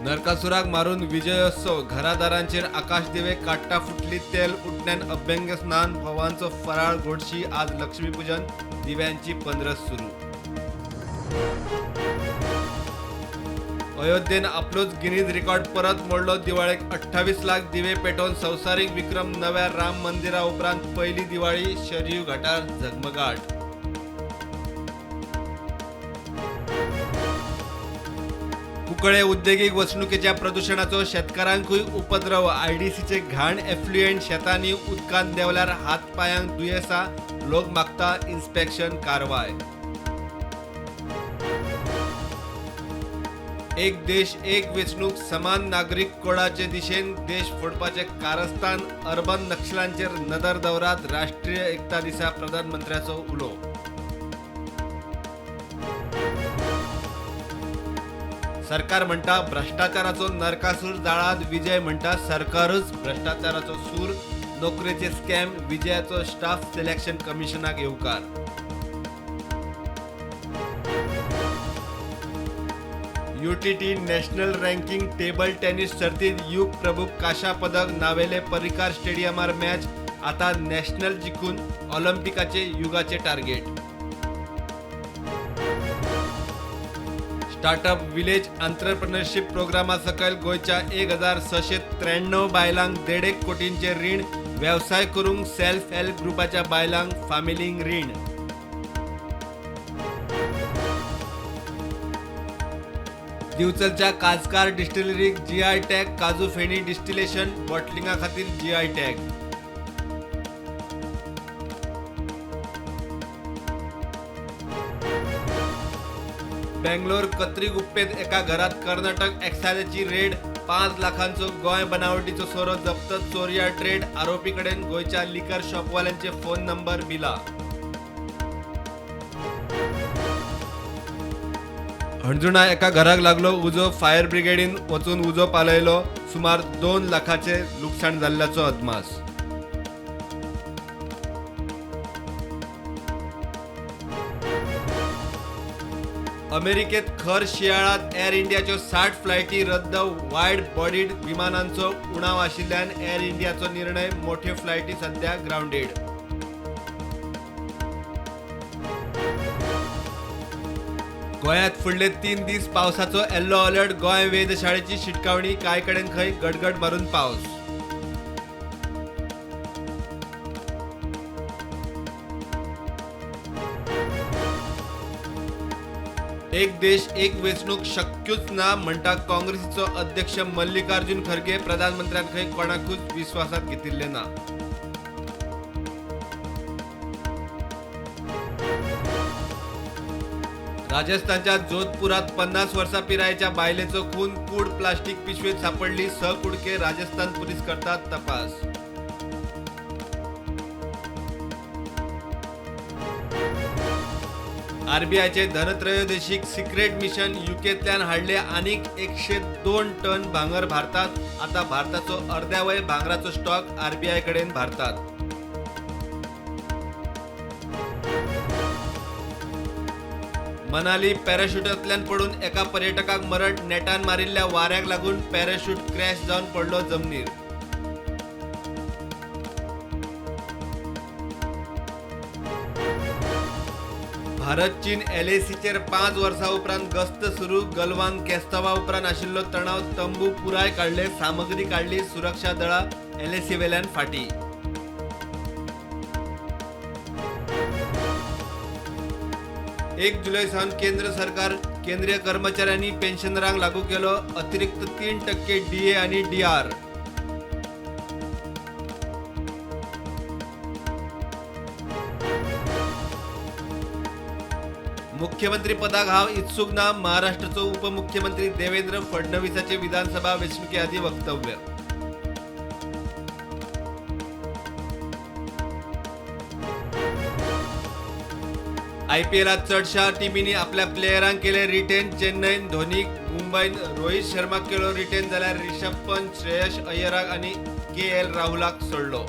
नरकासुराक मारून विजयोत्सव घरादारांचेर आकाश दिवे काट्टा फुटली तेल उठण्यान अभ्यंग स्नान भवांचो फराळ गोडशी आज लक्ष्मीपूजन दिव्यांची पंधरस सुरू। अयोध्येन आपलोच गिनीज रिकॉर्ड परत मोडलो। दिवाळेक 28 लाख दिवे पेटोवन संवसारीक विक्रम। नव्या राम मंदिरा उपरांत पहिली दिवाळी शरयू घाटार झगमगाट। कुंकळे उद्देगीक वसणुकेच्या प्रदूषणाचो शेतकारांकूय उपद्रव। आयडीसीचे घाण एफ्लुएंट शेतांनी उदकांत देवल्यार हात पायांक दुयेंसां। लोक मागता इन्स्पेक्शन कारवाय। एक देश एक वेंचणूक समान नागरिक कोडाचे दिशेन देश फोडपाचे कारस्थान। अर्बन नक्षलांचेर नदर दवरात राष्ट्रीय एकता दिसा प्रधानमंत्र्याचो उलो। सरकार म्हणटा भ्रष्टाचाराचो नरकासूर जाळात। विजय म्हणटा सरकारच भ्रष्टाचाराचो सूर। नोकरेचे स्कॅम विजयाचो स्टाफ सिलेक्शन कमिशनाक येवकार। UTT national ranking table tennis सर्तीत युग प्रभूक काशा पदक। नावेले परिकार स्टेडियमार मॅच। आता नॅशनल जिखून ऑलिम्पिकाचे युगाचे टार्गेट। स्टार्टअप विलेज एंटरप्रेन्योरशिप प्रोग्रामा सकयल गोयच्या 1693 बायलांक 1.5 कोटींचे रीण। व्यवसाय करूंक सेल्फ हेल्प ग्रुपाच्या बायलांक फामिलींक रीण। दिवचलच्या काजकार डिस्टिलरीक जीआय टॅग। काजू फेणी डिस्टिलेशन बॉटलिंगा खातीर जीआय टॅग। बेंगलोर कत्री गुप्पेत एका घरात कर्नाटक एक्सायजची रेड। 5 लाखांचो गोंय बनावटीचो सोरो जप्त। चोरया ट्रेड। आरोपी कडेन गोयच्या लिकर शॉपवाल्यांचे फोन नंबर बिला। हणजुणा एका घराक लागलो उजो। फायर ब्रिगेडीन वचून उजो पालयलो। सुमार 2 लाखाचे लुकसाण जाल्ल्याचो अदमास। अमेरिकेत खर शियाळात एअर इंडियाच्यो 60 फ्लायटी रद्द। वायड बॉडीड विमानांचो उणाव आशिल्ल्यान एअर इंडियाचो निर्णय। मोठ्यो फ्लायटी सध्या ग्राउंडेड। गोंयांत फुडले 3 दीस पावसाचो येल्लो अलर्ट। गोंय वेधशाळेची शिटकावणी। कांय कडेन खंय गडगड मारून पावस। एक देश एक वेंचणूक शक्यूच ना म्हणटा काँग्रेसीचो अध्यक्ष मल्लिकार्जुन खरगे। प्रधानमंत्र्यान खंय कोणाकूच विश्वासात घेतिल्ले ना। राजस्थानच्या जोधपुरात 50 वर्सां पिरायेच्या बायलेचो खून। कूड प्लास्टिक पिशवेत सापडली। 6 कुडके। राजस्थान पुलीस करतात तपास। आरबीआयचे धनत्रयोदशीक सिक्रेट मिशन। युकेतल्यान हाडले आनीक 102 टन भांगर भारतात। आता भारताचो अर्द्यावय भांगराचो स्टॉक आरबीआय कडेन भारतात। मनाली पॅराशूटांतल्यान पडून एका पर्यटकाक मरण। नेटान मारिल्ल्या वाऱ्याक लागून पॅराशूट क्रॅश जावन पडलो जमनीर। भारत चीन एलएसीचेर 5 वर्सां उपरांत गस्त सुरू। गलवान केस्तावा उपरांत आशिल्लो तणाव। तंबू पुराय काडले। सामग्री काडली। सुरक्षा दळां एलएसी वेल्यान फाटी। 1 जुलै सावन केंद्र सरकार केंद्रीय कर्मचाऱ्यांनी पेन्शनरांक लागू केलो अतिरिक्त 3% डीए आणि डीआर। मुख्यमंत्री पदाक हांव इत्सूक ना। महाराष्ट्राचो उपमुख्यमंत्री देवेंद्र फडणवीसाचे विधानसभा वेंचणुके आदी वक्तव्य। आयपीएलात चडशा टीमींनी आपल्या प्लेयरांक केले रिटेन। चेन्नईन धोनीक, मुंबईन रोहित शर्माक केलो रिटेन जाल्यार रिषभ पंत, श्रेयस अय्यराक आणि केएल राहुलाक सोडलो।